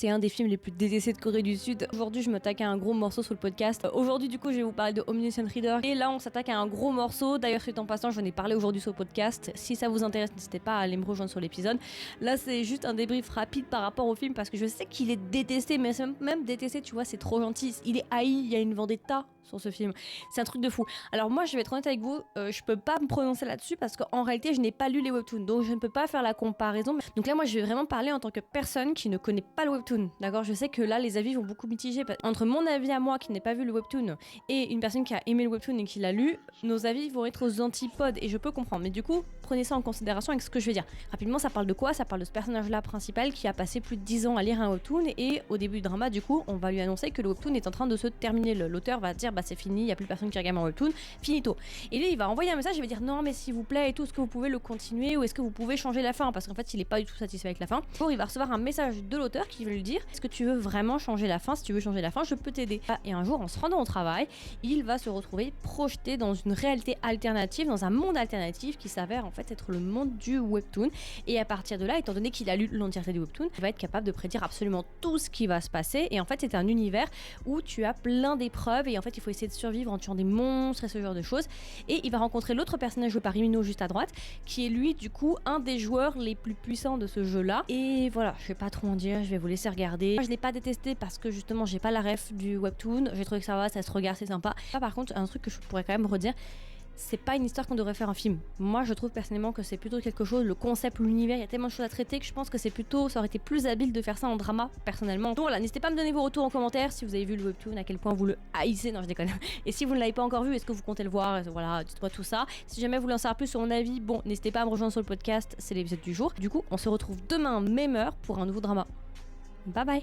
C'est un des films les plus détestés de Corée du Sud. Aujourd'hui, je m'attaque à un gros morceau sur le podcast. Aujourd'hui, du coup, je vais vous parler de Omniscient Reader. Et là, on s'attaque à un gros morceau. D'ailleurs, c'est en passant, j'en ai parlé aujourd'hui sur le podcast. Si ça vous intéresse, n'hésitez pas à aller me rejoindre sur l'épisode. Là, c'est juste un débrief rapide par rapport au film parce que je sais qu'il est détesté, mais même détesté, tu vois, c'est trop gentil. Il est haï, il y a une vendetta sur ce film. C'est un truc de fou. Alors moi, je vais être honnête avec vous, je peux pas me prononcer là-dessus parce qu'en réalité, je n'ai pas lu les webtoons, donc je ne peux pas faire la comparaison. Donc là, moi, je vais vraiment parler en tant que personne qui ne connaît pas le webtoon. D'accord, je sais que là, les avis vont beaucoup mitiger. Entre mon avis à moi qui n'ai pas vu le webtoon et une personne qui a aimé le webtoon et qui l'a lu, nos avis vont être aux antipodes et je peux comprendre. Mais du coup, prenez ça en considération avec ce que je vais dire. Rapidement, ça parle de quoi? Ça parle de ce personnage-là principal qui a passé plus de 10 ans à lire un webtoon et au début du drama, du coup, on va lui annoncer que le webtoon est en train de se terminer. L'auteur va dire, bah c'est fini, il n'y a plus personne qui regarde mon webtoon, finito. Et lui, il va envoyer un message, il va dire non, mais s'il vous plaît et tout, est-ce que vous pouvez le continuer ou est-ce que vous pouvez changer la fin? Parce qu'en fait, il est pas du tout satisfait avec la fin. Il va recevoir un message de l'auteur qui va lui dire est-ce que tu veux vraiment changer la fin? Si tu veux changer la fin, je peux t'aider. Et un jour, en se rendant au travail, il va se retrouver projeté dans une réalité alternative, dans un monde alternatif qui s'avère en fait être le monde du webtoon. Et à partir de là, étant donné qu'il a lu l'entièreté du webtoon, il va être capable de prédire absolument tout ce qui va se passer. Et en fait, c'est un univers où tu as plein d'épreuves et en fait, il faut essayer de survivre en tuant des monstres et ce genre de choses. Et il va rencontrer l'autre personnage joué par Rimino juste à droite, qui est lui, du coup, un des joueurs les plus puissants de ce jeu-là. Et voilà, je vais pas trop en dire, je vais vous laisser regarder. Moi, je l'ai pas détesté parce que justement, j'ai pas la ref du webtoon. J'ai trouvé que ça va, ça se regarde, c'est sympa. Là, par contre, un truc que je pourrais quand même redire, c'est pas une histoire qu'on devrait faire un film. Moi, je trouve personnellement que c'est plutôt quelque chose, le concept, l'univers, il y a tellement de choses à traiter que je pense que c'est plutôt, ça aurait été plus habile de faire ça en drama, personnellement. Donc voilà, n'hésitez pas à me donner vos retours en commentaire si vous avez vu le webtoon, à quel point vous le haïssez, non je déconne. Et si vous ne l'avez pas encore vu, est-ce que vous comptez le voir? Voilà, dites-moi tout ça. Si jamais vous voulez en savoir plus sur mon avis, bon, n'hésitez pas à me rejoindre sur le podcast, c'est l'épisode du jour. Du coup, on se retrouve demain, même heure, pour un nouveau drama. Bye bye.